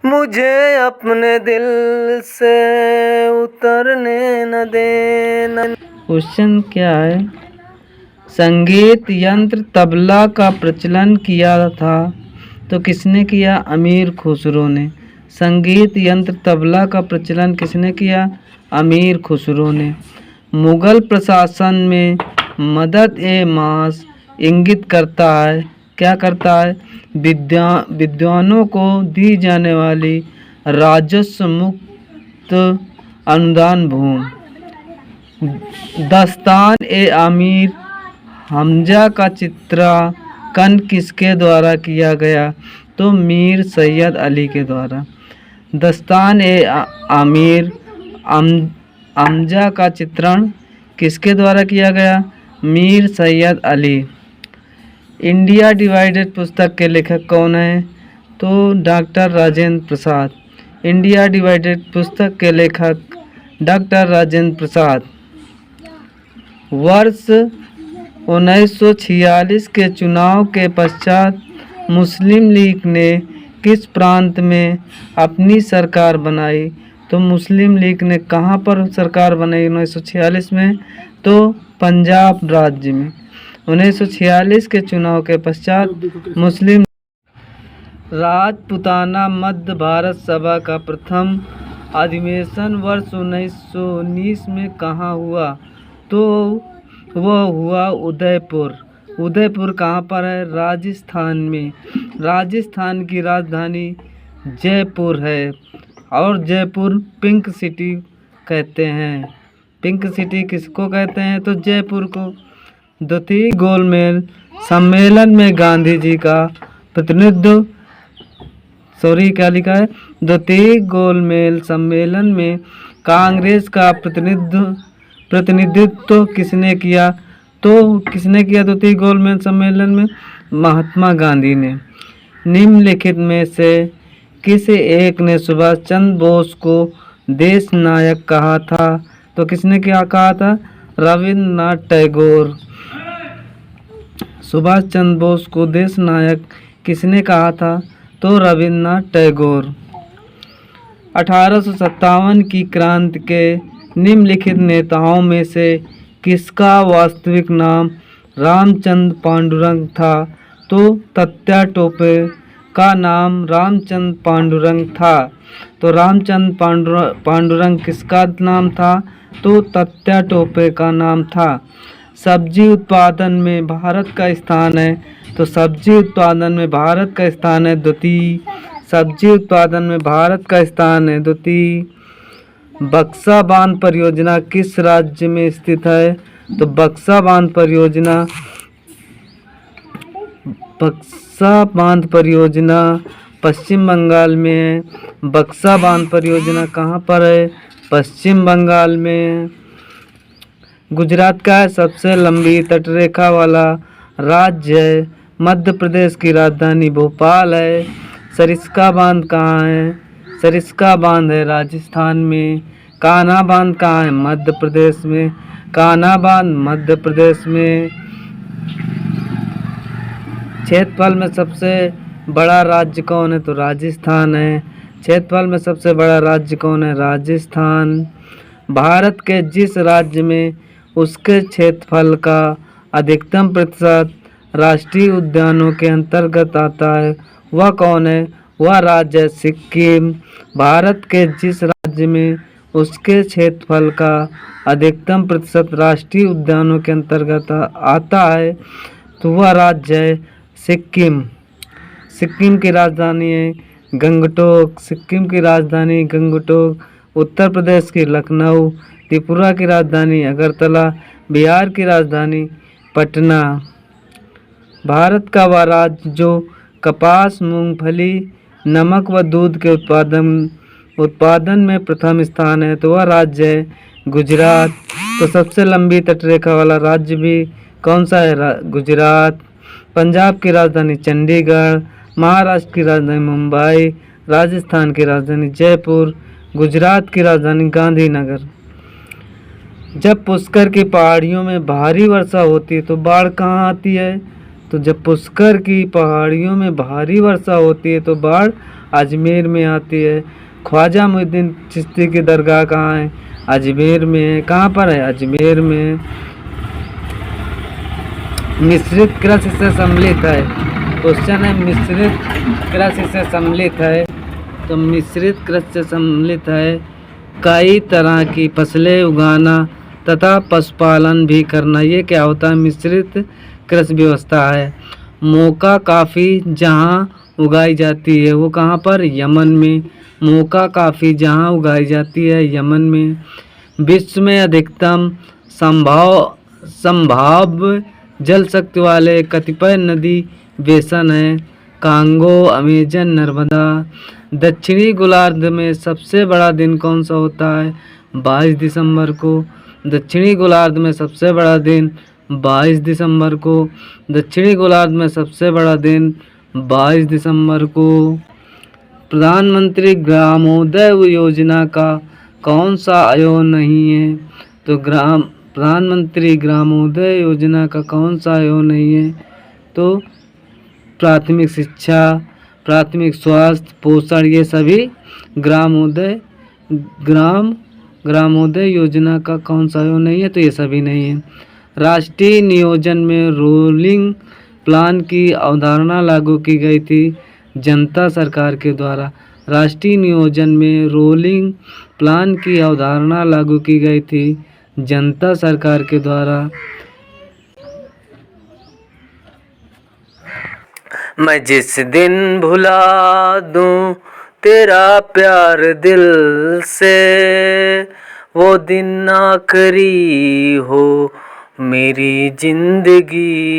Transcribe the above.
मुझे अपने दिल से उतरने न देना। क्वेश्चन क्या है? संगीत यंत्र तबला का प्रचलन किया था तो किसने किया? अमीर खुसरो ने। संगीत यंत्र तबला का प्रचलन किसने किया? अमीर खुसरो ने। मुगल प्रशासन में मदद ए मास इंगित करता है, क्या करता है? विद्वानों को दी जाने वाली राजस्व मुक्त अनुदान भूमि। दस्तान ए आमिर हमजा का चित्रांकन किसके द्वारा किया गया? तो मीर सैयद अली के द्वारा। दस्तान ए आमिर हमजा का चित्रण किसके द्वारा किया गया? मीर सैयद अली। इंडिया डिवाइडेड पुस्तक के लेखक कौन है? तो doctor Rajendra Prasad. India divided पुस्तक के लेखक डॉक्टर राजेंद्र प्रसाद। वर्ष 1946 के चुनाव के पश्चात मुस्लिम लीग ने किस प्रांत में अपनी सरकार बनाई? तो मुस्लिम लीग ने कहाँ पर सरकार बनाई 1946 में? तो पंजाब राज्य में। 1946 के चुनाव के पश्चात मुस्लिम राजपूताना मध्य भारत सभा का प्रथम अधिवेशन वर्ष 1919 में कहाँ हुआ? तो वह हुआ उदयपुर। उदयपुर कहाँ पर है? राजस्थान में। राजस्थान की राजधानी जयपुर है और जयपुर पिंक सिटी कहते हैं। पिंक सिटी किसको कहते हैं? तो जयपुर को। द्वितीय गोलमेज सम्मेलन में गांधी जी का प्रतिनिधित्व क्या लिखा है? द्वितीय गोलमेज सम्मेलन में कांग्रेस का प्रतिनिधित्व किसने किया? तो किसने किया द्वितीय गोलमेज सम्मेलन में? महात्मा गांधी ने। निम्नलिखित में से किसी एक ने सुभाष चंद्र बोस को देश नायक कहा था? तो किसने क्या कहा था? रविन्द्रनाथ टैगोर। सुभाष चंद्र बोस को देश नायक किसने कहा था? तो रविन्द्रनाथ टैगोर। 1857 की क्रांति के निम्नलिखित नेताओं में से किसका वास्तविक नाम रामचंद्र पांडुरंग था? तो तात्या टोपे का नाम रामचंद्र पांडुरंग था। तो रामचंद्र पांडुरंग किसका नाम था? तो तात्या टोपे का नाम था। सब्जी उत्पादन में भारत का स्थान है? तो सब्जी उत्पादन में भारत का स्थान है द्वितीय। सब्जी उत्पादन में भारत का स्थान है द्वितीय। बक्सा बांध परियोजना किस राज्य में स्थित है? तो बक्सा बांध परियोजना पश्चिम बंगाल में है। बक्सा बांध परियोजना कहाँ पर है? पश्चिम बंगाल में। गुजरात का सबसे लंबी तटरेखा वाला राज्य है। मध्य प्रदेश की राजधानी भोपाल है। सरिस्का बांध कहाँ है? सरिस्का बांध है राजस्थान में। कान्हा बांध कहाँ है? मध्य प्रदेश में। कान्हा बांध मध्य प्रदेश में। क्षेत्रफल में सबसे बड़ा राज्य कौन है? तो राजस्थान है। क्षेत्रफल में सबसे बड़ा राज्य कौन है? राजस्थान। भारत के जिस राज्य में उसके क्षेत्रफल का अधिकतम प्रतिशत राष्ट्रीय उद्यानों के अंतर्गत आता है वह कौन है? वह राज्य है सिक्किम। भारत के जिस राज्य में उसके क्षेत्रफल का अधिकतम प्रतिशत राष्ट्रीय उद्यानों के अंतर्गत आता है तो वह राज्य है सिक्किम। सिक्किम की राजधानी है गंगटोक। सिक्किम की राजधानी गंगटोक। उत्तर प्रदेश की लखनऊ। त्रिपुरा की राजधानी अगरतला। बिहार की राजधानी पटना। भारत का वह राज्य जो कपास, मूंगफली, नमक व दूध के उत्पादन में प्रथम स्थान है तो वह राज्य है गुजरात। तो सबसे लंबी तटरेखा वाला राज्य भी कौन सा है? गुजरात। पंजाब की राजधानी चंडीगढ़। महाराष्ट्र की राजधानी मुंबई। राजस्थान की राजधानी जयपुर। गुजरात की राजधानी गांधीनगर। जब पुष्कर की पहाड़ियों में भारी वर्षा होती है तो बाढ़ कहाँ आती है? तो जब पुष्कर की पहाड़ियों में भारी वर्षा होती है तो बाढ़ अजमेर में आती है। ख्वाजा मोइनुद्दीन चिश्ती की दरगाह कहाँ है? अजमेर में है। कहाँ पर है? अजमेर में। मिश्रित कृषि से सम्मिलित है। क्वेश्चन है मिश्रित कृषि से सम्मिलित है, तो मिश्रित कृषि से सम्मिलित है कई तरह की फसलें उगाना तथा पशुपालन भी करना। ये क्या होता है? मिश्रित कृषि व्यवस्था है। मोका कॉफ़ी जहाँ उगाई जाती है वो कहाँ पर? यमन में। मोका कॉफ़ी जहाँ उगाई जाती है यमन में। विश्व में अधिकतम संभाव्य जल शक्ति वाले कतिपय नदी बेसन हैं। Congo, Amazon, Narmada. दक्षिणी गोलार्ध में सबसे बड़ा दिन कौन सा होता है? 22 दिसंबर को। दक्षिणी गोलार्ध में सबसे बड़ा दिन 22 दिसंबर को। दक्षिणी गोलार्ध में सबसे बड़ा दिन 22 दिसंबर को। प्रधानमंत्री ग्रामोदय योजना का कौन सा आयोग नहीं है? तो प्रधानमंत्री ग्रामोदय योजना का कौन सा आयोग नहीं है? तो प्राथमिक शिक्षा, प्राथमिक स्वास्थ्य, पोषण, ये सभी ग्रामोदय योजना का कौन सा आयोग नहीं है? तो ये सभी नहीं है। राष्ट्रीय नियोजन में रोलिंग प्लान की अवधारणा लागू की गई थी जनता सरकार के द्वारा। राष्ट्रीय नियोजन में रोलिंग प्लान की अवधारणा लागू की गई थी जनता सरकार के द्वारा। मैं जिस दिन भुला दूं तेरा प्यार दिल से, वो दिन आखिरी हो मेरी जिंदगी।